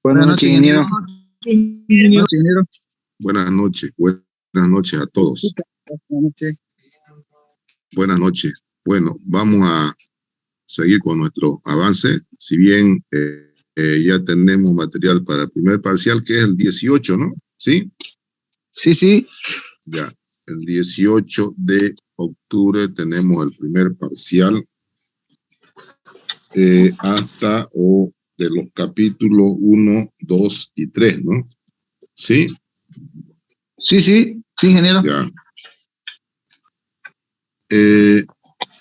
Buenas noches, ingeniero. Buenas noches, ingeniero. Buenas noches a todos. Buenas noches. Buenas noches. Bueno, vamos a seguir con nuestro avance. Si bien ya tenemos material para el primer parcial, que es el 18, ¿no? ¿Sí? Sí. Ya, el 18 de octubre tenemos el primer parcial hasta de los capítulos 1, 2 y 3, ¿no? ¿Sí? Sí, ingeniero. Ya.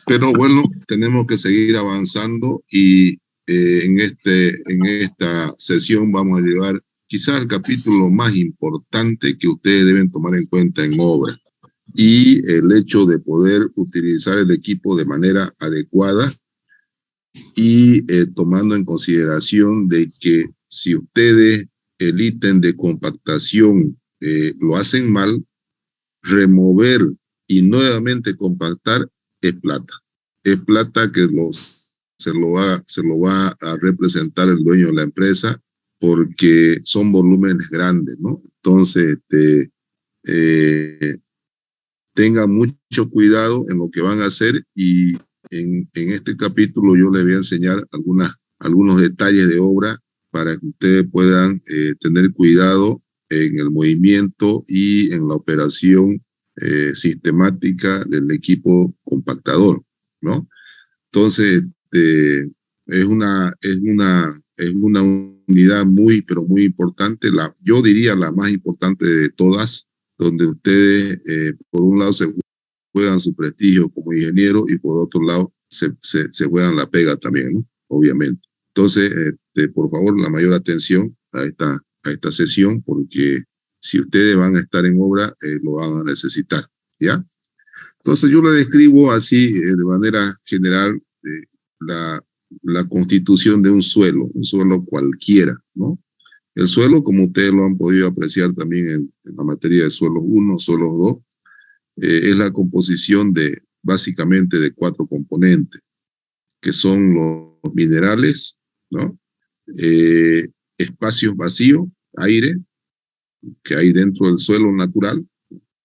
Pero bueno, tenemos que seguir avanzando y en esta sesión vamos a llevar quizás el capítulo más importante que ustedes deben tomar en cuenta en obra, y el hecho de poder utilizar el equipo de manera adecuada y tomando en consideración de que si ustedes el ítem de compactación lo hacen mal, remover y nuevamente compactar es plata. Es plata que se lo va a representar el dueño de la empresa, porque son volúmenes grandes, ¿no? Entonces, tengan mucho cuidado en lo que van a hacer, y en este capítulo yo les voy a enseñar algunos detalles de obra para que ustedes puedan tener cuidado en el movimiento y en la operación sistemática del equipo compactador, ¿no? Entonces, es una unidad muy, pero muy importante, yo diría la más importante de todas, donde ustedes, por un lado, se juegan su prestigio como ingeniero y por otro lado, se juegan la pega también, ¿no? Obviamente. Entonces, por favor, la mayor atención a esta sesión, porque si ustedes van a estar en obra, lo van a necesitar, ¿ya? Entonces, yo le describo así, de manera general, la constitución de un suelo cualquiera, ¿no? El suelo, como ustedes lo han podido apreciar también en la materia de suelos 1, suelos 2, es la composición básicamente de 4 componentes, que son los minerales, ¿no? Espacios vacíos, aire, que hay dentro del suelo natural,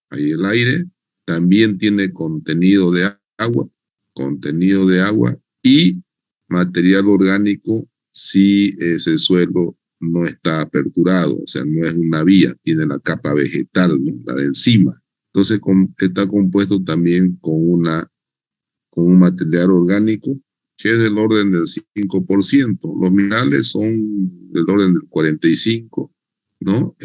hay el aire, también tiene contenido de agua y material orgánico si ese suelo no está aperturado, o sea, no es una vía, tiene la capa vegetal, ¿no? La de encima. Entonces está compuesto también con un material orgánico que es del orden del 5%. Los minerales son del orden del 45%, ¿no?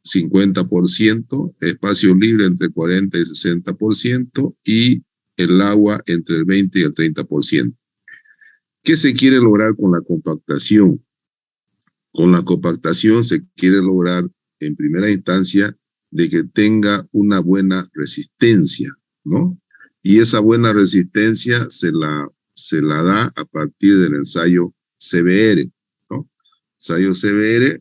50%, espacio libre entre 40 y 60%, y el agua entre el 20 y el 30%. ¿Qué se quiere lograr con la compactación? Con la compactación se quiere lograr, en primera instancia, de que tenga una buena resistencia, ¿no? Y esa buena resistencia se la da a partir del ensayo CBR, ¿no? Ensayo CBR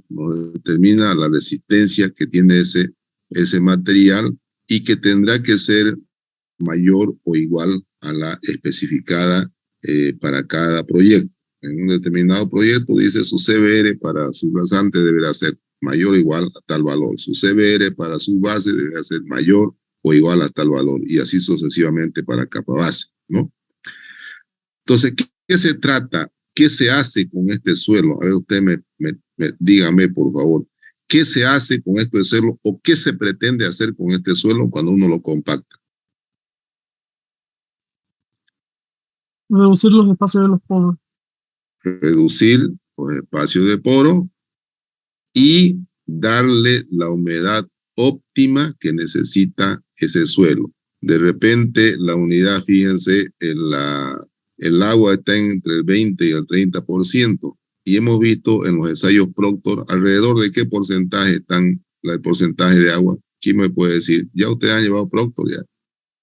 nos determina la resistencia que tiene ese material, y que tendrá que ser mayor o igual a la especificada para cada proyecto. En un determinado proyecto dice su CBR para su rasante deberá ser mayor o igual a tal valor. Su CBR para su base deberá ser mayor o igual a tal valor, y así sucesivamente para capa base, ¿no? Entonces, ¿qué se trata? ¿Qué se hace con este suelo? A ver, usted dígame, por favor, ¿qué se hace con este suelo, o qué se pretende hacer con este suelo cuando uno lo compacta? Reducir los espacios de los poros. Reducir los espacios de poro y darle la humedad óptima que necesita ese suelo. De repente, la unidad, fíjense, el agua está entre el 20 y el 30%, y hemos visto en los ensayos Proctor alrededor de qué porcentaje están el porcentaje de agua. ¿Quién me puede decir? ¿Ya ustedes han llevado Proctor ya?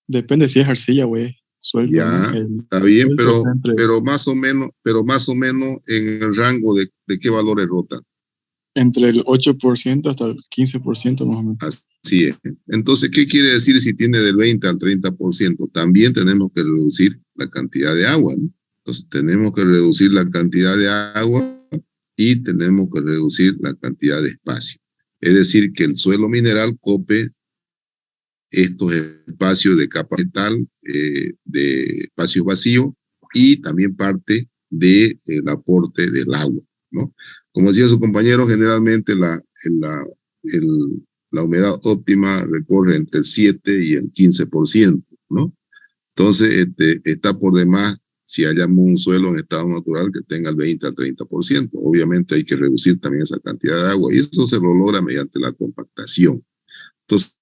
Depende si es arcilla, güey. Suelto, ya, ¿no? está bien, entre... pero más o menos en el rango de qué valores rotan. Entre el 8% hasta el 15% más o menos. Así es. Entonces, ¿qué quiere decir si tiene del 20 al 30%? También tenemos que reducir la cantidad de agua, ¿no? Entonces, tenemos que reducir la cantidad de agua, y tenemos que reducir la cantidad de espacio. Es decir, que el suelo mineral cope estos espacios de capa vegetal, de espacios vacíos y también parte del aporte del agua, ¿no? Como decía su compañero, generalmente la humedad óptima recorre entre el 7 y el 15%, ¿no? Entonces, está por demás si hallamos un suelo en estado natural que tenga el 20 al 30%. Obviamente hay que reducir también esa cantidad de agua y eso se lo logra mediante la compactación. Entonces,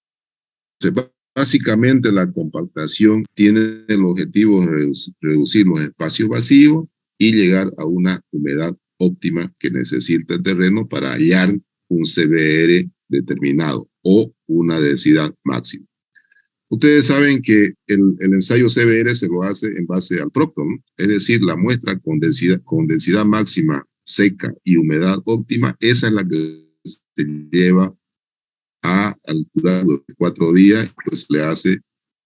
básicamente la compactación tiene el objetivo de reducir los espacios vacíos y llegar a una humedad óptima que necesita el terreno para hallar un CBR determinado o una densidad máxima. Ustedes saben que el ensayo CBR se lo hace en base al PROCTO, ¿no? Es decir, la muestra con densidad máxima seca y humedad óptima, esa es la que se lleva a altura de 4 días, pues le hace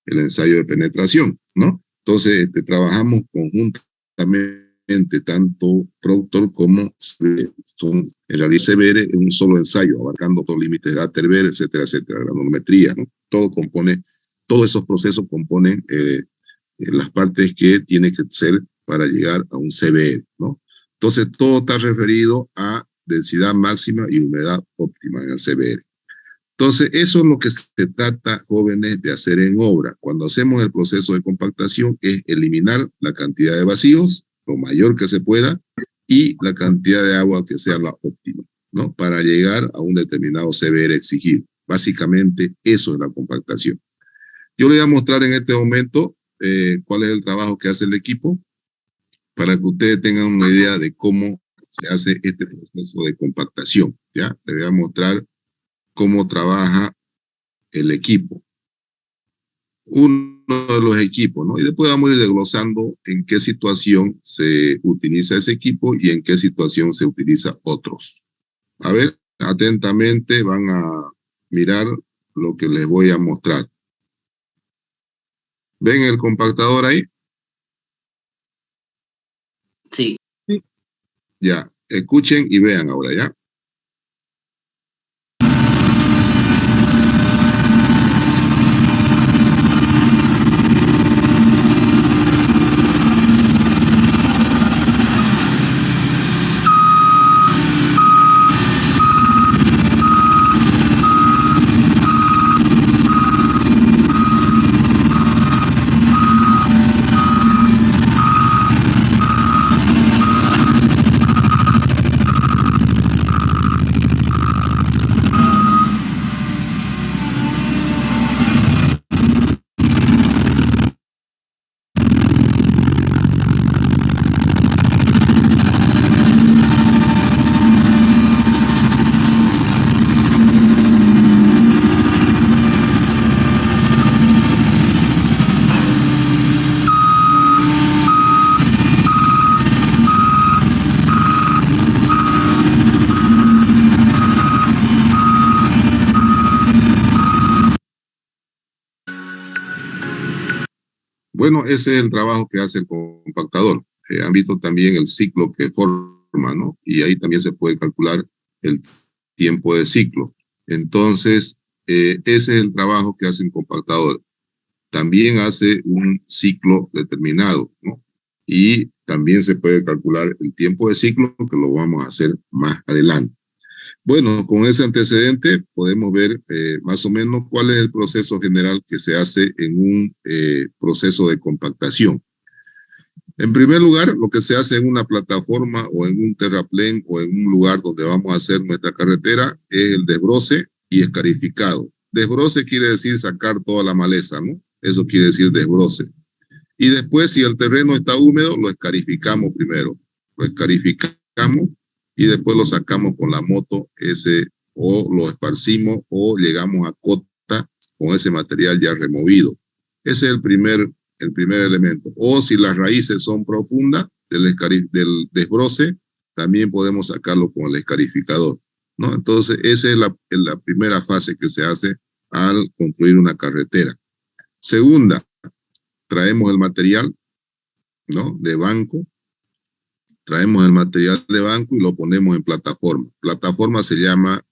el ensayo de penetración, ¿no? Entonces, trabajamos conjuntamente, tanto Proctor como son, en realidad CBR es un solo ensayo, abarcando todos los límites de Atterberg, etcétera, etcétera, granometría, ¿no? Todos esos procesos componen las partes que tiene que ser para llegar a un CBR, ¿no? Entonces, todo está referido a densidad máxima y humedad óptima en el CBR. Entonces, eso es lo que se trata, jóvenes, de hacer en obra. Cuando hacemos el proceso de compactación es eliminar la cantidad de vacíos, lo mayor que se pueda, y la cantidad de agua que sea la óptima, ¿no? Para llegar a un determinado CBR exigido. Básicamente, eso es la compactación. Yo le voy a mostrar en este momento cuál es el trabajo que hace el equipo para que ustedes tengan una idea de cómo se hace este proceso de compactación, ¿ya? Le voy a mostrar cómo trabaja el equipo. Uno de los equipos, ¿no? Y después vamos a ir desglosando en qué situación se utiliza ese equipo y en qué situación se utiliza otros. A ver, atentamente van a mirar lo que les voy a mostrar. ¿Ven el compactador ahí? Sí. Ya, escuchen y vean ahora, ¿ya? Bueno, ese es el trabajo que hace el compactador. Han visto también el ciclo que forma, ¿no? Y ahí también se puede calcular el tiempo de ciclo. Entonces, ese es el trabajo que hace el compactador. También hace un ciclo determinado, ¿no? Y también se puede calcular el tiempo de ciclo, que lo vamos a hacer más adelante. Bueno, con ese antecedente podemos ver más o menos cuál es el proceso general que se hace en un proceso de compactación. En primer lugar, lo que se hace en una plataforma o en un terraplén o en un lugar donde vamos a hacer nuestra carretera es el desbroce y escarificado. Desbroce quiere decir sacar toda la maleza, ¿no? Eso quiere decir desbroce. Y después, si el terreno está húmedo, lo escarificamos primero. Lo escarificamos y después lo sacamos con la moto o lo esparcimos o llegamos a cota con ese material ya removido. Ese es el primer elemento. O si las raíces son profundas del desbroce, también podemos sacarlo con el escarificador, ¿no? Entonces, esa es la primera fase que se hace al construir una carretera. Segunda, traemos el material, ¿no? De banco Traemos el material de banco y lo ponemos en plataforma. Plataforma se llama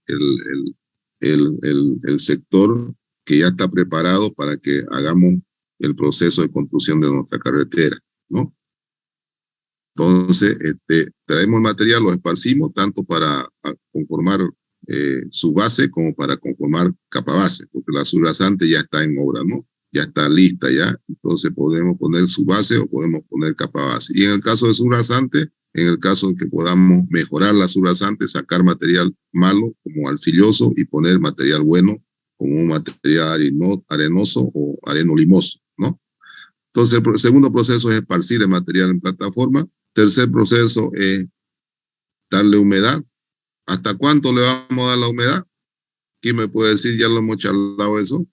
el sector que ya está preparado para que hagamos el proceso de construcción de nuestra carretera, ¿no? Entonces, traemos el material, lo esparcimos tanto para conformar su base como para conformar capa base, porque la subrasante ya está en obra, ¿no? Ya está lista ya, entonces podemos poner su base o podemos poner capa base. Y en el caso de subrasante, en el caso en que podamos mejorar la subrasante, sacar material malo como arcilloso y poner material bueno como un material arenoso o arenolimoso, ¿no? Entonces, el segundo proceso es esparcir el material en plataforma. Tercer proceso es darle humedad. ¿Hasta cuánto le vamos a dar la humedad? ¿Quién me puede decir? Ya lo hemos charlado eso.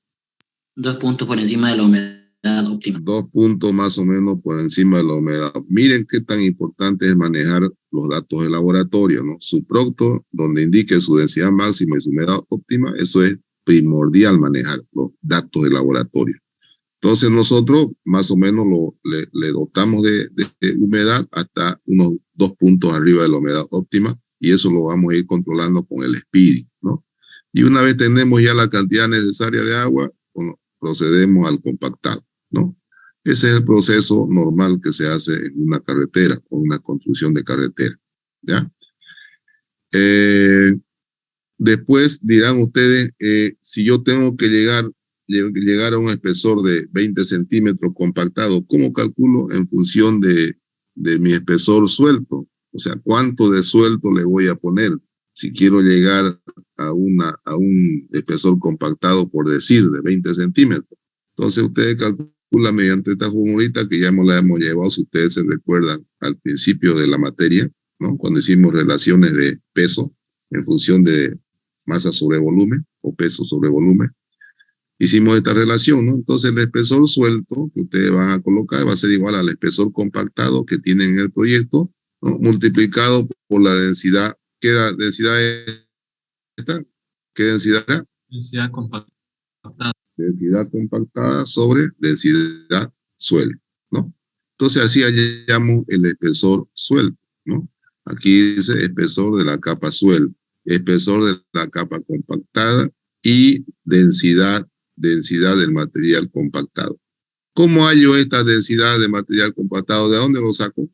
2 puntos por encima de la humedad óptima. 2 puntos más o menos por encima de la humedad. Miren qué tan importante es manejar los datos de laboratorio, ¿no? Su Proctor, donde indique su densidad máxima y su humedad óptima, eso es primordial manejar los datos de laboratorio. Entonces nosotros más o menos le dotamos de humedad hasta unos 2 puntos arriba de la humedad óptima y eso lo vamos a ir controlando con el Speedy, ¿no? Y una vez tenemos ya la cantidad necesaria de agua, bueno, procedemos al compactado, ¿no? Ese es el proceso normal que se hace en una carretera o una construcción de carretera, ¿ya? Después dirán ustedes, si yo tengo que llegar a un espesor de 20 centímetros compactado, ¿cómo calculo en función de mi espesor suelto? O sea, ¿cuánto de suelto le voy a poner? Si quiero llegar a un espesor compactado, por decir, de 20 centímetros. Entonces ustedes calculan mediante esta formulita que ya la hemos llevado, si ustedes se recuerdan, al principio de la materia, ¿no? Cuando hicimos relaciones de peso en función de masa sobre volumen o peso sobre volumen. Hicimos esta relación, ¿no? Entonces el espesor suelto que ustedes van a colocar va a ser igual al espesor compactado que tienen en el proyecto, ¿no? Multiplicado por la densidad. ¿Qué densidad es esta? ¿Qué densidad era? Densidad compactada. Densidad compactada sobre densidad suelta, ¿no? Entonces así hallamos el espesor suelto, ¿no? Aquí dice espesor de la capa suelta, espesor de la capa compactada y densidad del material compactado. ¿Cómo hallo esta densidad de material compactado? ¿De dónde lo saco?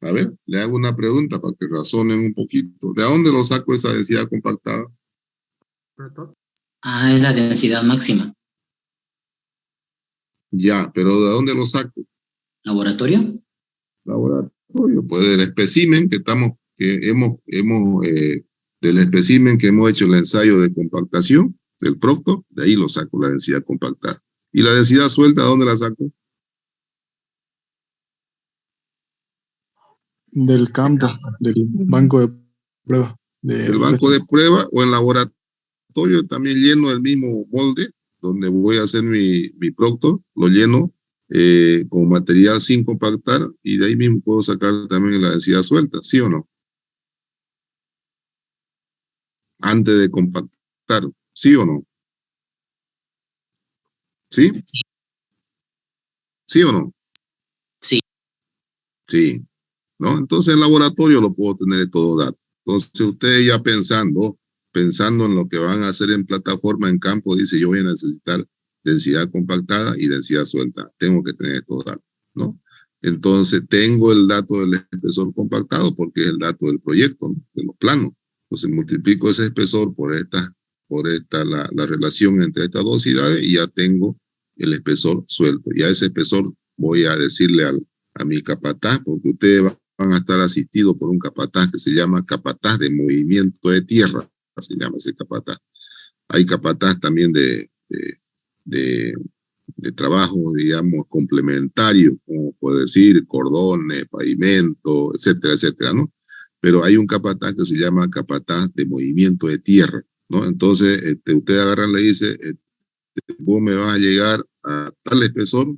A ver, le hago una pregunta para que razonen un poquito. ¿De dónde lo saco esa densidad compactada? Ah, es la densidad máxima. Ya, pero ¿de dónde lo saco? ¿Laboratorio? Laboratorio, pues del espécimen del espécimen que hemos hecho el ensayo de compactación, del Proctor, de ahí lo saco la densidad compactada. ¿Y la densidad suelta, dónde la saco? Del campo, del banco de pruebas. Del banco de prueba o en laboratorio también lleno el mismo molde donde voy a hacer mi Proctor, lo lleno con material sin compactar y de ahí mismo puedo sacar también la densidad suelta, ¿sí o no? Antes de compactar, ¿sí o no? ¿Sí? ¿Sí o no? Sí. Sí, ¿no? Entonces en laboratorio lo puedo tener todo dato. Entonces ustedes ya pensando en lo que van a hacer en plataforma, en campo, dice yo voy a necesitar densidad compactada y densidad suelta. Tengo que tener todo dato, ¿no? Entonces tengo el dato del espesor compactado porque es el dato del proyecto, ¿no? De los planos. Entonces multiplico ese espesor por la relación entre estas dos unidades y ya tengo el espesor suelto. Y a ese espesor voy a decirle a mi capataz, porque ustedes van a estar asistidos por un capataz que se llama capataz de movimiento de tierra, se llama ese capataz. Hay capataz también de trabajo, digamos, complementario, como puedo decir, cordones, pavimento, etcétera, etcétera, ¿no? Pero hay un capataz que se llama capataz de movimiento de tierra, ¿no? Entonces, usted agarra y le dice, vos me vas a llegar a tal espesor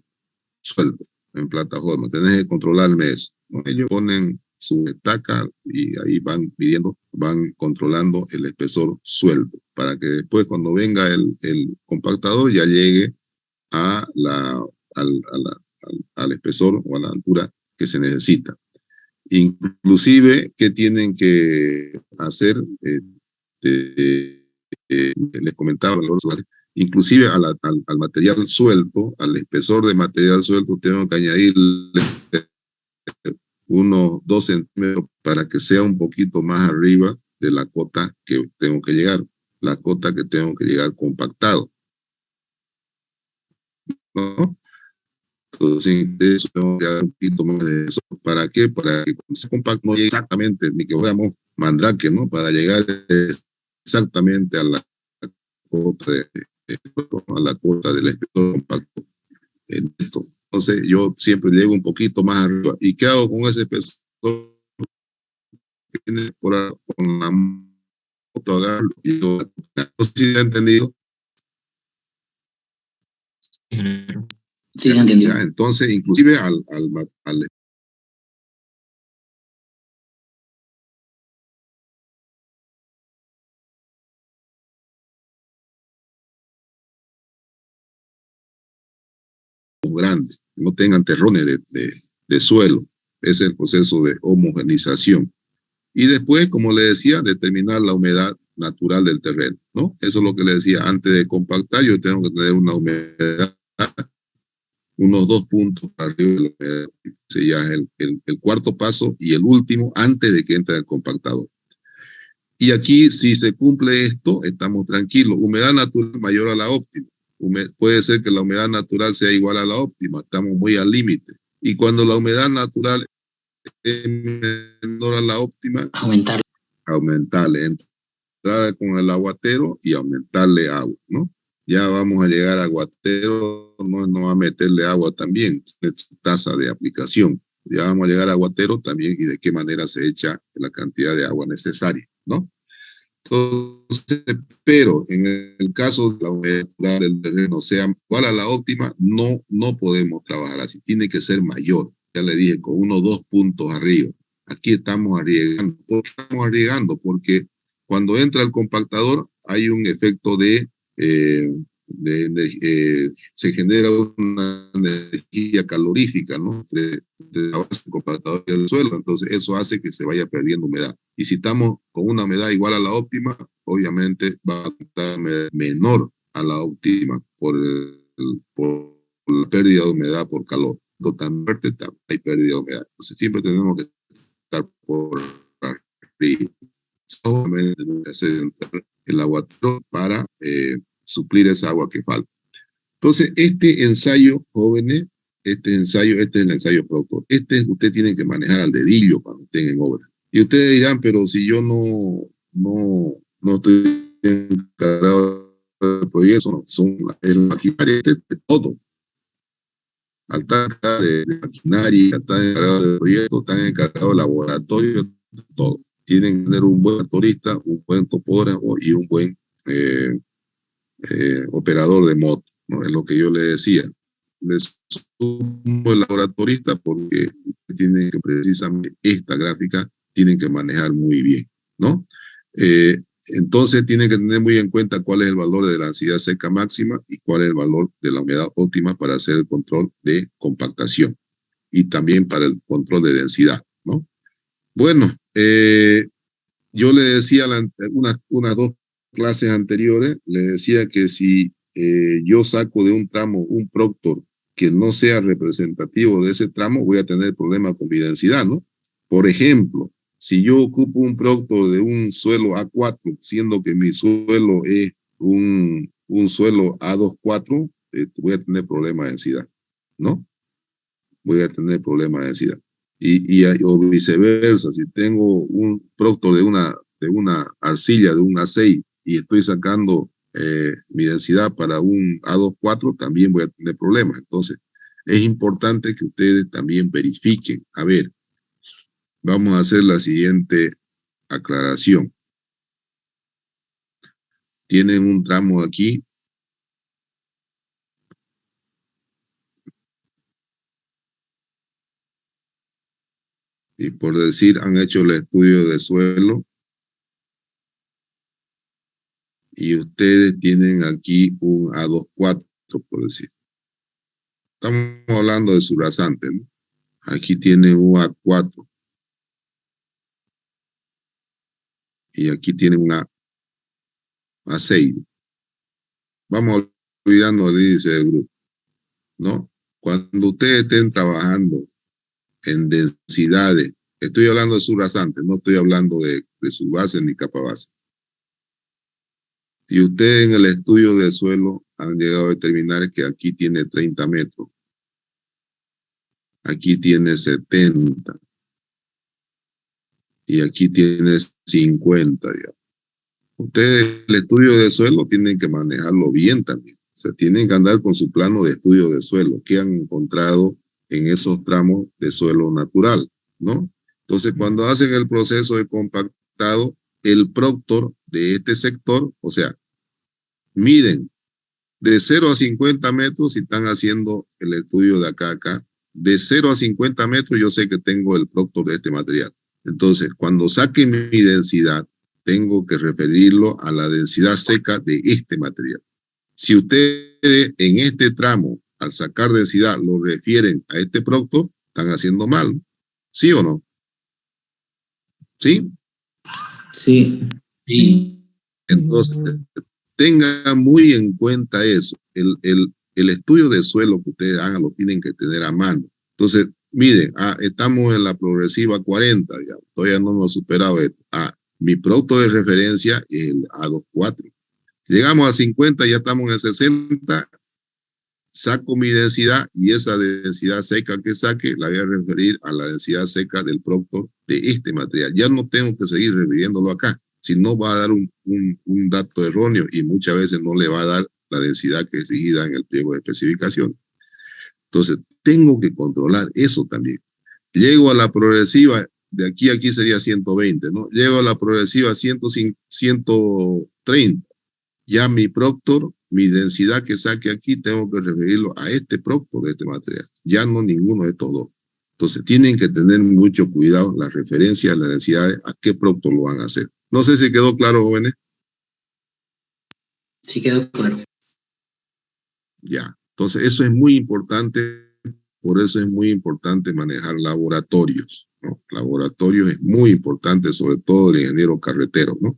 suelto en plataforma, tenés que controlarme eso, ¿no? Ellos ponen su estaca y ahí van controlando el espesor suelto, para que después cuando venga el compactador ya llegue a al espesor o a la altura que se necesita. Inclusive, ¿qué tienen que hacer? Les comentaba, inclusive al material suelto, al espesor de material suelto, tengo que añadirle unos 2 centímetros para que sea un poquito más arriba de la cota que tengo que llegar, la cota que tengo que llegar compactado, ¿no? Entonces, de eso tengo que dar un poquito más de eso. ¿Para qué? Para que cuando se compacto no llegue exactamente, ni que fuéramos mandrake, ¿no? Para llegar exactamente a la cota a la cota del espesor compacto. Entonces, yo siempre llego un poquito más arriba. ¿Y qué hago con ese espesor que tiene por ahí, con la moto? Agarro y yo, no sé si ha entendido. ingeniero. Sí, entendido. Ya, entonces, inclusive al grandes, no tengan terrones de suelo. Ese es el proceso de homogenización. Y después, como le decía, determinar la humedad natural del terreno, ¿no? Eso es lo que le decía, antes de compactar, yo tengo que tener una humedad, unos 2 puntos para arriba de la humedad. Ese ya es el cuarto paso y el último antes de que entre el compactador. Y aquí, si se cumple esto, estamos tranquilos. Humedad natural mayor a la óptima. Puede ser que la humedad natural sea igual a la óptima. Estamos muy al límite. Y cuando la humedad natural es menor a la óptima, Aumentar. aumentarle. Entrar con el aguatero y aumentarle agua, ¿no? Ya vamos a llegar a aguatero, no va a meterle agua también, es tasa de aplicación. Ya vamos a llegar a aguatero también y de qué manera se echa la cantidad de agua necesaria, ¿no? Entonces, pero en el caso de la humedad del terreno sea igual a la óptima, no podemos trabajar así, tiene que ser mayor. Ya le dije, con 1 o 2 puntos arriba. Aquí estamos arriesgando. ¿Por qué estamos arriesgando? Porque cuando entra el compactador hay un efecto se genera una energía calorífica, ¿no? Entre la base del compactador y el suelo, entonces eso hace que se vaya perdiendo humedad. Y si estamos con una humedad igual a la óptima, obviamente va a estar menor a la óptima por la pérdida de humedad por calor. Tan fuerte hay pérdida de humedad. Entonces siempre tenemos que estar por arriba. Solamente tenemos que hacer entrar el aguatero para suplir esa agua que falta. Entonces, este ensayo, jóvenes, este es el ensayo productor. Usted tiene que manejar al dedillo cuando estén en obra. Y ustedes dirán, pero si yo no estoy encargado del proyecto, el maquinaria de todo. Al estar encargado de maquinaria, están encargados del proyecto, están encargados del laboratorio, de todo. Tienen que tener un buen motorista, un buen topógrafo y un buen operador de moto, ¿no? Es lo que yo le decía. Les sumo el laboratorista porque tienen que precisamente esta gráfica tienen que manejar muy bien, ¿no? Entonces tienen que tener muy en cuenta cuál es el valor de la densidad seca máxima y cuál es el valor de la humedad óptima para hacer el control de compactación y también para el control de densidad, ¿no? Bueno, yo le decía unas 2 clases anteriores, le decía que si yo saco de un tramo un proctor que no sea representativo de ese tramo, voy a tener problemas con mi densidad, ¿no? Por ejemplo, si yo ocupo un proctor de un suelo A4, siendo que mi suelo es un suelo A24, voy a tener problemas de densidad, ¿no? Voy a tener problemas de densidad. O viceversa, si tengo un proctor de una arcilla, de un A6, y estoy sacando mi densidad para un A24, también voy a tener problemas. Entonces, es importante que ustedes también verifiquen. A ver, vamos a hacer la siguiente aclaración. Tienen un tramo aquí. Y por decir, han hecho el estudio de suelo. Y ustedes tienen aquí un A24, por decir. Estamos hablando de su rasante, ¿no? Aquí tiene un A4. Y aquí tiene una A6. Vamos olvidando el índice de grupo, ¿no? Cuando ustedes estén trabajando en densidades, estoy hablando de subrasante, no estoy hablando de subbase ni capa base. Y ustedes en el estudio de suelo han llegado a determinar que aquí tiene 30 metros. Aquí tiene 70. Y aquí tiene 50 ya. Ustedes el estudio de suelo tienen que manejarlo bien también. O sea, tienen que andar con su plano de estudio de suelo que han encontrado en esos tramos de suelo natural, ¿no? Entonces, cuando hacen el proceso de compactado, el proctor de este sector, o sea, miden de 0 a 50 metros si están haciendo el estudio de acá a acá. De 0 a 50 metros yo sé que tengo el proctor de este material. Entonces, cuando saque mi densidad, tengo que referirlo a la densidad seca de este material. Si ustedes en este tramo, al sacar densidad, lo refieren a este proctor, están haciendo mal. ¿Sí o no? ¿Sí? Sí. Sí. Entonces, tengan muy en cuenta eso. El estudio de suelo que ustedes hagan lo tienen que tener a mano. Entonces, miren, estamos en la progresiva 40, ya, todavía no hemos superado esto. Mi producto de referencia es el A24. Llegamos a 50, ya estamos en 60, saco mi densidad y esa densidad seca que saque la voy a referir a la densidad seca del producto de este material. Ya no tengo que seguir refiriéndolo acá, si no va a dar un dato erróneo y muchas veces no le va a dar la densidad que es exigida en el pliego de especificación. Entonces, tengo que controlar eso también. Llego a la progresiva, de aquí a aquí sería 120, ¿no? Llego a la progresiva 130. Ya mi proctor, mi densidad que saque aquí, tengo que referirlo a este proctor de este material. Ya no ninguno de estos dos. Entonces, tienen que tener mucho cuidado las referencias, las densidades, a qué proctor lo van a hacer. No sé si quedó claro, jóvenes. Sí quedó claro. Ya. Entonces, eso es muy importante. Por eso es muy importante manejar laboratorios, ¿no? Laboratorios es muy importante, sobre todo el ingeniero carretero, ¿no?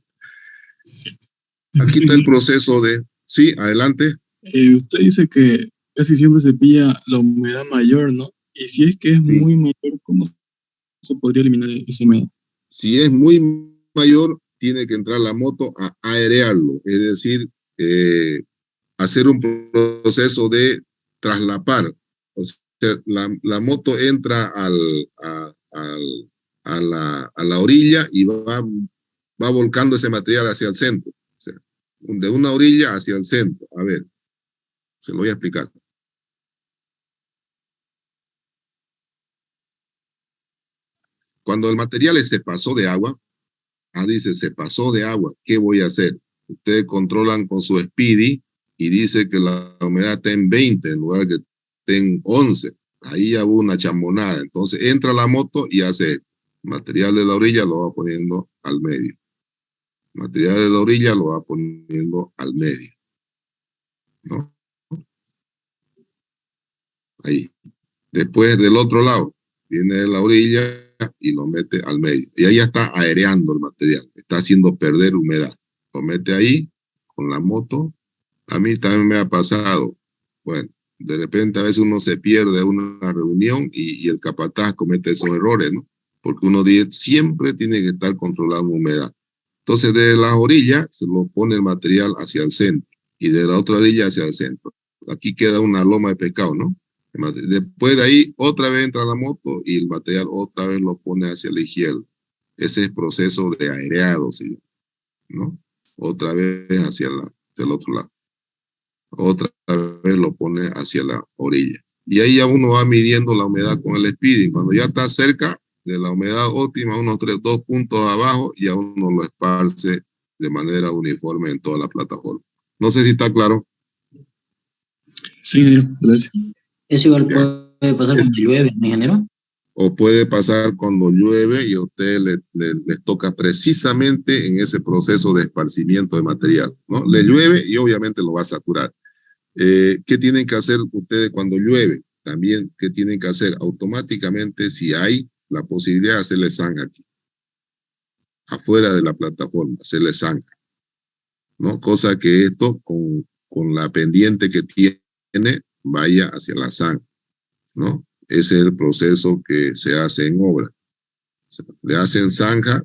Aquí está el proceso de... Sí, adelante. Usted dice que casi siempre se pilla la humedad mayor, ¿no? Y si es que es Sí. muy mayor, ¿cómo se podría eliminar esa humedad? Si es muy mayor, tiene que entrar la moto a aerearlo, es decir, hacer un proceso de traslapar. O sea, la moto entra a la orilla y va volcando ese material hacia el centro. O sea, de una orilla hacia el centro. A ver, se lo voy a explicar. Cuando el material se pasó de agua, dice, se pasó de agua, ¿qué voy a hacer? Ustedes controlan con su Speedy y dice que la humedad está en 20 en lugar de que esté en 11. Ahí ya hubo una chambonada. Entonces entra la moto y hace material de la orilla, lo va poniendo al medio. Material de la orilla lo va poniendo al medio, ¿no? Ahí. Después del otro lado, viene de la orilla y lo mete al medio. Y ahí ya está aereando el material, está haciendo perder humedad. Lo mete ahí con la moto. A mí también me ha pasado. Bueno, de repente a veces uno se pierde una reunión y el capataz comete esos errores, ¿no? Porque uno siempre tiene que estar controlando humedad. Entonces, de las orillas se lo pone el material hacia el centro y de la otra orilla hacia el centro. Aquí queda una loma de pescado, ¿no? Después de ahí, otra vez entra la moto y el material otra vez lo pone hacia la izquierda. Ese es el proceso de aereado, ¿sí? ¿No? Otra vez hacia el otro lado. Otra vez lo pone hacia la orilla. Y ahí ya uno va midiendo la humedad con el speeding. Cuando ya está cerca de la humedad óptima, unos 2 puntos abajo, ya uno lo esparce de manera uniforme en toda la plataforma. No sé si está claro. Sí, ingeniero, gracias. Eso igual puede pasar cuando llueve, ¿no, ingeniero? O puede pasar cuando llueve y a ustedes les toca precisamente en ese proceso de esparcimiento de material, ¿no? Le llueve y obviamente lo va a saturar. ¿Qué tienen que hacer ustedes cuando llueve? también, ¿qué tienen que hacer? Automáticamente, si hay la posibilidad de hacerle zanja aquí, afuera de la plataforma, hacerle zanja, ¿no? Cosa que esto, con la pendiente que tiene, vaya hacia la zanja, ¿no? Ese es el proceso que se hace en obra. O sea, le hacen zanja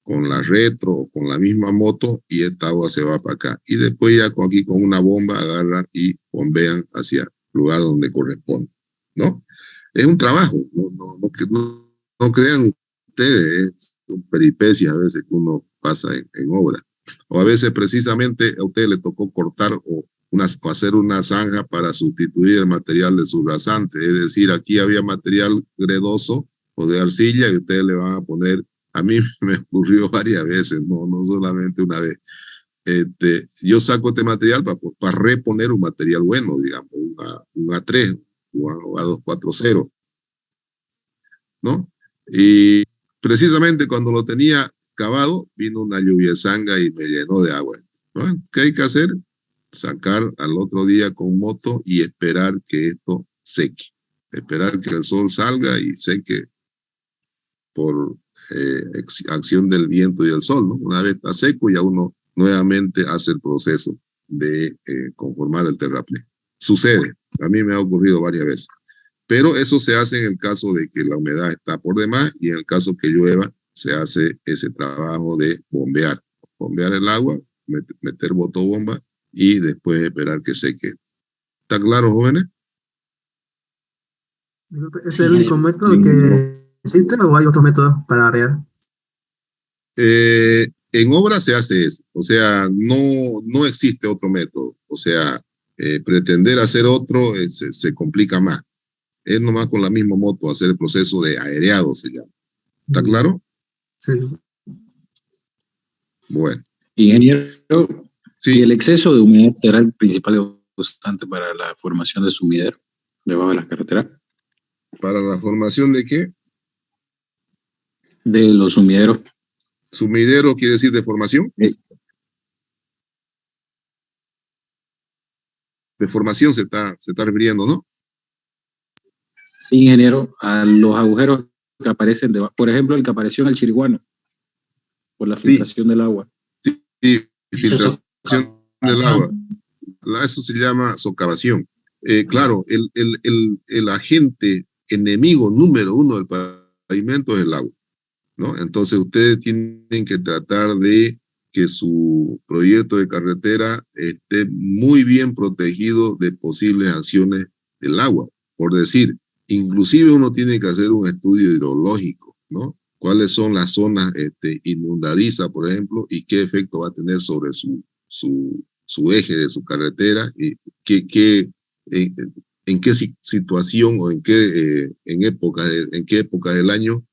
con la retro o con la misma moto y esta agua se va para acá. Y después ya aquí con una bomba agarran y bombean hacia el lugar donde corresponde, ¿no? Es un trabajo, no crean ustedes, son peripecias a veces que uno pasa en obra. O a veces precisamente a usted le tocó cortar o hacer una zanja para sustituir el material de su rasante. Es decir, aquí había material gredoso o de arcilla y ustedes le van a poner. A mí me ocurrió varias veces, no solamente una vez. Yo saco este material para reponer un material bueno, digamos, un A3 o A240, ¿no? Y precisamente cuando lo tenía cavado, vino una lluvia zanga y me llenó de agua, ¿no? ¿Qué hay que hacer? Sacar al otro día con moto y esperar que esto seque. Esperar que el sol salga y seque por acción del viento y del sol, ¿no? Una vez está seco, ya uno nuevamente hace el proceso de conformar el terraplén. Sucede, a mí me ha ocurrido varias veces. Pero eso se hace en el caso de que la humedad está por demás y en el caso que llueva, se hace ese trabajo de bombear. Bombear el agua, meter botobomba y después esperar que seque. ¿Está claro, jóvenes? ¿Es el único método que existe o hay otro método para arear? En obra se hace eso, o sea, no existe otro método, o sea, pretender hacer otro se complica más. Es nomás con la misma moto hacer el proceso de aereado, se llama. ¿Está claro? Sí. Bueno. Ingeniero, Sí. ¿y el exceso de humedad será el principal causante para la formación de sumidero debajo de las carreteras? ¿Para la formación de qué? De los sumideros. ¿Sumidero quiere decir de formación? De formación se está refiriendo, ¿no? Sí, ingeniero, a los agujeros que aparecen debajo. Por ejemplo, el que apareció en el Chiriguano, por la filtración del agua. Sí, filtración del agua. Eso se llama socavación. Claro, el agente enemigo número uno del pavimento es el agua, ¿no? Entonces ustedes tienen que tratar de que su proyecto de carretera esté muy bien protegido de posibles acciones del agua. Por decir, inclusive uno tiene que hacer un estudio hidrológico, ¿no? ¿Cuáles son las zonas inundadizas, por ejemplo, y qué efecto va a tener sobre su eje de su carretera y en qué situación o en qué época del año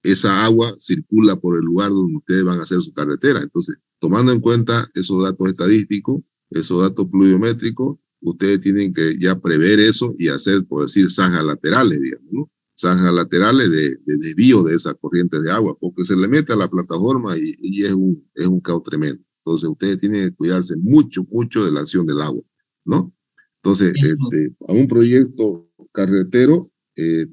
esa agua circula por el lugar donde ustedes van a hacer su carretera. Entonces, tomando en cuenta esos datos estadísticos, esos datos pluviométricos, ustedes tienen que ya prever eso y hacer, por decir, zanjas laterales, digamos, ¿no? Zanjas laterales de desvío de esas corrientes de agua, porque se le mete a la plataforma y es un caos tremendo. Entonces, ustedes tienen que cuidarse mucho de la acción del agua, ¿no? Entonces, a un proyecto carretero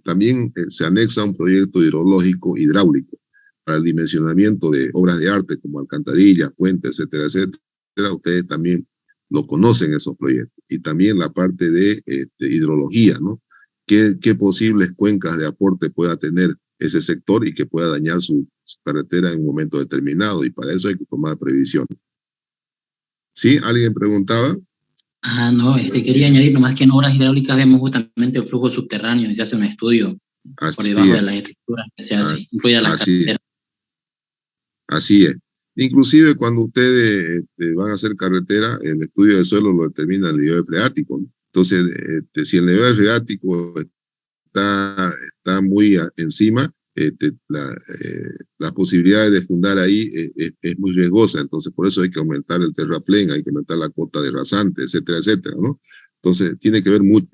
también se anexa un proyecto hidrológico hidráulico para el dimensionamiento de obras de arte como alcantarillas, puentes, etcétera, etcétera. Ustedes también lo conocen esos proyectos. Y también la parte de hidrología, ¿no? ¿Qué posibles cuencas de aporte pueda tener ese sector y que pueda dañar su carretera en un momento determinado? Y para eso hay que tomar previsión. ¿Sí? ¿Alguien preguntaba? No, quería añadir nomás que en obras hidráulicas vemos justamente el flujo subterráneo y se hace un estudio por debajo de las estructuras que se hace, incluye las carreteras. Así es. Inclusive cuando ustedes van a hacer carretera, el estudio de suelo lo determina el nivel freático, ¿no? Entonces, si el nivel freático está muy encima, las posibilidades de fundar ahí es muy riesgosa. Entonces, por eso hay que aumentar el terraplén, hay que aumentar la cota de rasante, etcétera, etcétera, ¿no? Entonces, tiene que ver mucho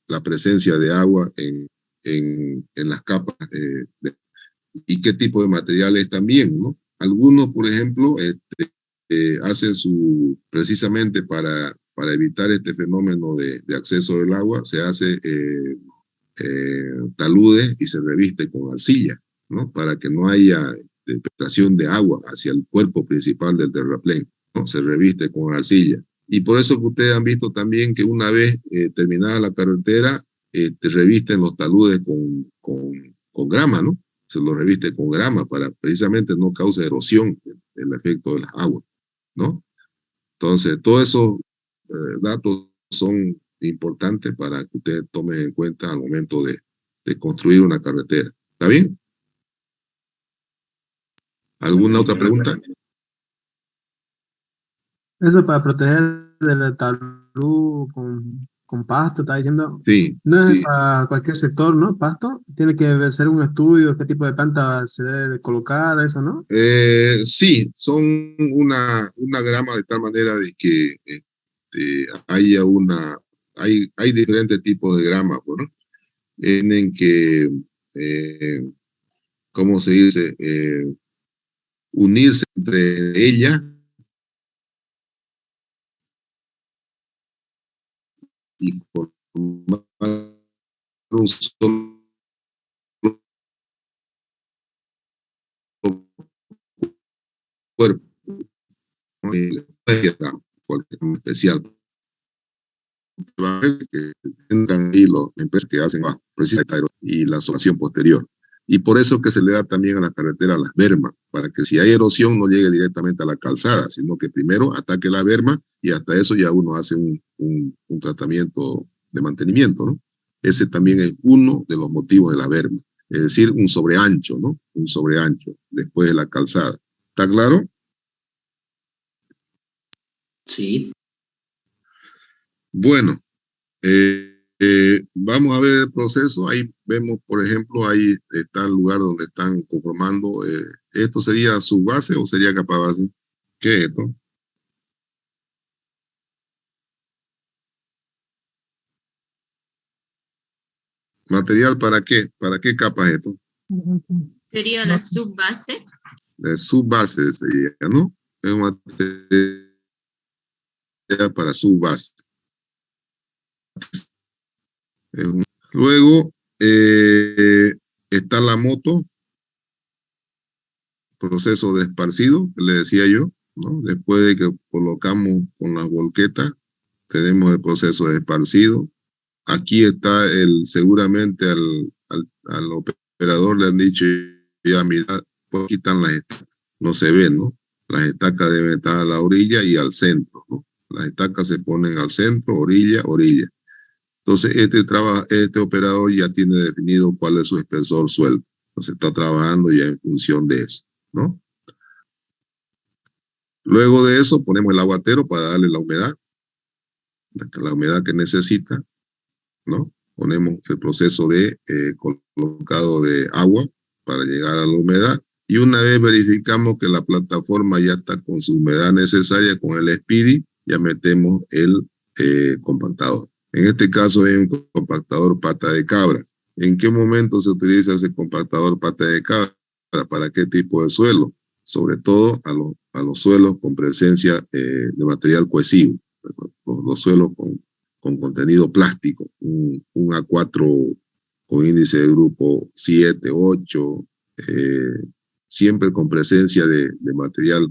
la presencia de agua en las capas y qué tipo de materiales también, ¿no? Algunos, por ejemplo, hacen precisamente para para evitar este fenómeno de acceso del agua, se hace talude y se reviste con arcilla, ¿no? Para que no haya penetración de agua hacia el cuerpo principal del terraplén, ¿no? Se reviste con arcilla. Y por eso que ustedes han visto también que una vez terminada la carretera, te revisten los taludes con grama, ¿no? Se los reviste con grama para precisamente no cause erosión el efecto de las aguas, ¿no? Entonces, todos esos datos son importantes para que ustedes tomen en cuenta al momento de construir una carretera. ¿Está bien? ¿Alguna otra pregunta? Eso para proteger del talud con pasto, está diciendo. Sí, No es sí. para cualquier sector, ¿no? Pasto. Tiene que ser un estudio, qué tipo de planta se debe de colocar, eso, ¿no? Sí, son una grama de tal manera de que haya hay diferentes tipos de grama, ¿no? Tienen que, ¿cómo se dice? Unirse entre ellas y formar un solo cuerpo, ¿no? Y cualquier especial. Va a ver que entran ahí las empresas que hacen y la asociación posterior. Y por eso que se le da también a la carretera las bermas, para que si hay erosión no llegue directamente a la calzada, sino que primero ataque la berma y hasta eso ya uno hace un tratamiento de mantenimiento, ¿no? Ese también es uno de los motivos de la berma, es decir, un sobreancho, ¿no? Un sobreancho después de la calzada. ¿Está claro? Sí. Bueno, vamos a ver el proceso. Ahí vemos, por ejemplo, ahí está el lugar donde están conformando. ¿Esto sería subbase o sería capa base? ¿Qué es esto? ¿Material para qué? ¿Para qué capa es esto? Sería la subbase. De subbase sería, ¿no? Es un material para subbase. Luego está la moto, proceso de esparcido, que le decía yo, ¿no? Después de que colocamos con las volquetas, tenemos el proceso de esparcido. Aquí está seguramente al operador le han dicho, ya mira, pues quitan las estacas, no se ven, ¿no? Las estacas deben estar a la orilla y al centro, ¿no? Las estacas se ponen al centro, orilla, orilla. Entonces, este operador ya tiene definido cuál es su espesor sueldo. Entonces, está trabajando ya en función de eso, ¿no? Luego de eso, ponemos el aguatero para darle la humedad que necesita, ¿no? Ponemos el proceso de colocado de agua para llegar a la humedad y una vez verificamos que la plataforma ya está con su humedad necesaria con el Speedy, ya metemos el compactador. En este caso es un compactador pata de cabra. ¿En qué momento se utiliza ese compactador pata de cabra? ¿Para qué tipo de suelo? Sobre todo a los suelos con presencia de material cohesivo, los suelos con contenido plástico, un A4 con índice de grupo 7, 8, siempre con presencia de material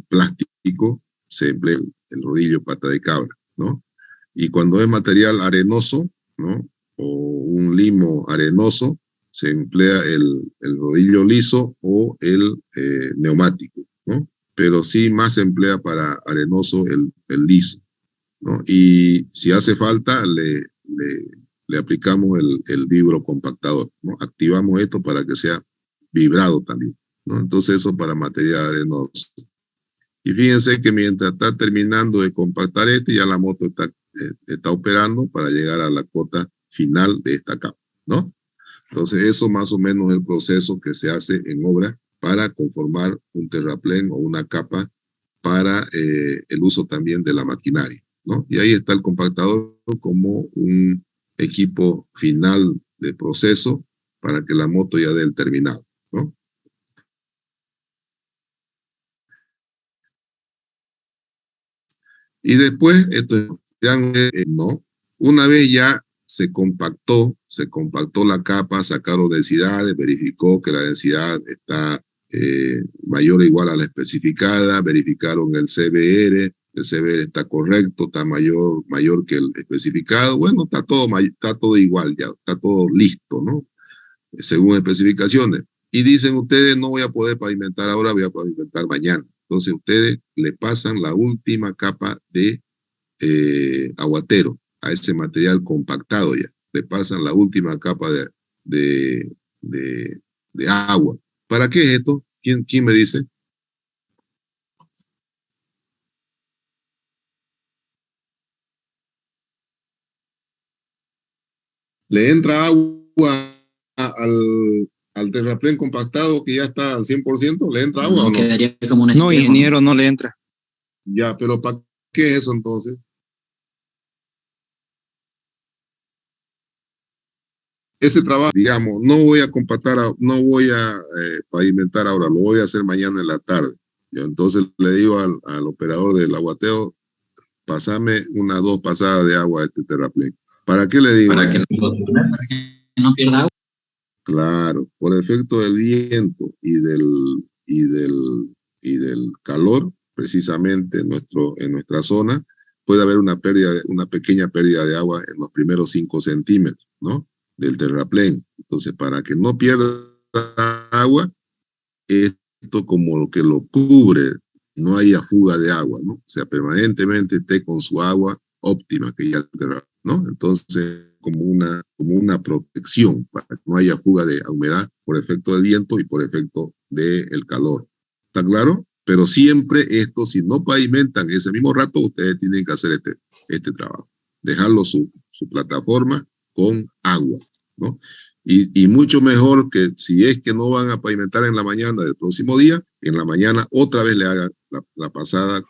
plástico, se emplea el rodillo pata de cabra, ¿no? Y cuando es material arenoso, ¿no? O un limo arenoso, se emplea el rodillo liso o el neumático, ¿no? Pero sí más se emplea para arenoso el liso, ¿no? Y si hace falta, le aplicamos el vibro compactador, ¿no? Activamos esto para que sea vibrado también, ¿no? Entonces eso para material arenoso. Y fíjense que mientras está terminando de compactar ya la moto está operando para llegar a la cota final de esta capa, ¿no? Entonces eso más o menos es el proceso que se hace en obra para conformar un terraplén o una capa para el uso también de la maquinaria, ¿no? Y ahí está el compactador como un equipo final de proceso para que la moto ya dé el terminado, ¿no? Y después, esto ya no. Una vez ya se compactó la capa, sacaron densidades, verificó que la densidad está mayor o igual a la especificada, verificaron el CBR está correcto, está mayor que el especificado. Bueno, está todo igual ya, está todo listo, ¿no? Según especificaciones. Y dicen ustedes, no voy a poder pavimentar ahora, voy a pavimentar mañana. Entonces ustedes le pasan la última capa de aguatero a ese material compactado ya. Le pasan la última capa de agua. ¿Para qué es esto? ¿Quién me dice? Le entra agua al terraplén compactado que ya está al 100%, ¿le entra agua No, o no? quedaría como un No, espejo, ingeniero, no le entra. Ya, pero ¿para qué es eso entonces? Ese trabajo, digamos, no voy a compactar, no voy a pavimentar ahora, lo voy a hacer mañana en la tarde. Yo entonces le digo al operador del aguateo, pasame 2 pasadas de agua a este terraplén. ¿Para qué le digo eso? para que no pierda agua. Claro, por efecto del viento y del calor, precisamente en nuestra zona, puede haber una pequeña pérdida de agua en los primeros 5 centímetros, ¿no? Del terraplén. Entonces, para que no pierda agua, esto como lo que lo cubre, no haya fuga de agua, ¿no? O sea, permanentemente esté con su agua óptima que ya el terraplén, ¿no? Entonces, como una protección para que no haya fuga de humedad por efecto del viento y por efecto del calor. ¿Está claro? Pero siempre esto, si no pavimentan ese mismo rato, ustedes tienen que hacer este trabajo. Dejarlo su plataforma con agua, ¿no? Y mucho mejor que si es que no van a pavimentar en la mañana del próximo día, en la mañana otra vez le hagan la pasada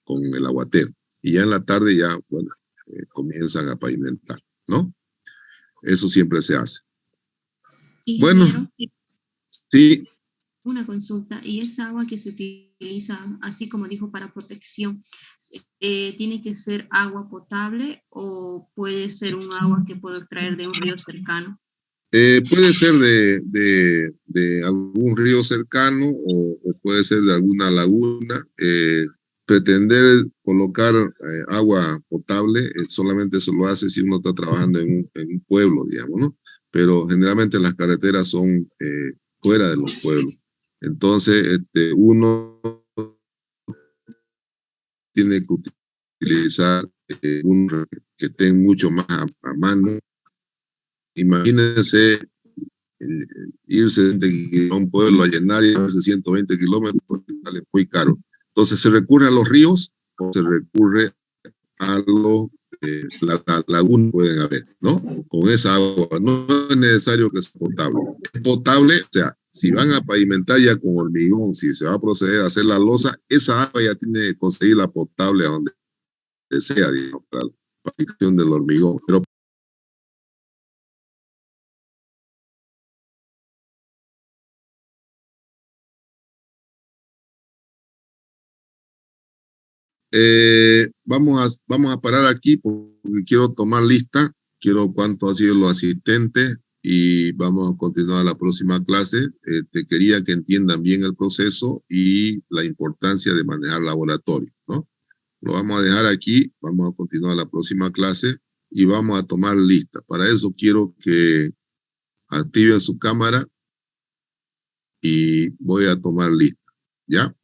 con el aguatero. Y ya en la tarde ya, bueno, comienzan a pavimentar, ¿no? Eso siempre se hace. Bueno, sí. Una consulta, y esa agua que se utiliza, así como dijo, para protección, ¿tiene que ser agua potable o puede ser un agua que puedo extraer de un río cercano? Puede ser de algún río cercano o puede ser de alguna laguna. Pretender colocar agua potable solamente se lo hace si uno está trabajando en un pueblo, digamos, ¿no? Pero generalmente las carreteras son fuera de los pueblos. Entonces, uno tiene que utilizar un que esté mucho más a mano. Imagínense irse a un pueblo a llenar y irse 120 kilómetros, pues sale muy caro. Entonces, ¿se recurre a los ríos o se recurre a los lagunas pueden haber, ¿no? Con esa agua no es necesario que sea potable. Es potable, o sea, si van a pavimentar ya con hormigón, si se va a proceder a hacer la losa, esa agua ya tiene que conseguirla potable a donde sea, digamos, para la pavimentación del hormigón. Pero vamos a parar aquí porque quiero tomar lista, quiero cuánto ha sido los asistentes y vamos a continuar la próxima clase. Quería que entiendan bien el proceso y la importancia de manejar laboratorio, ¿no? Lo vamos a dejar aquí, vamos a continuar la próxima clase y vamos a tomar lista. Para eso quiero que activen su cámara y voy a tomar lista, ¿ya?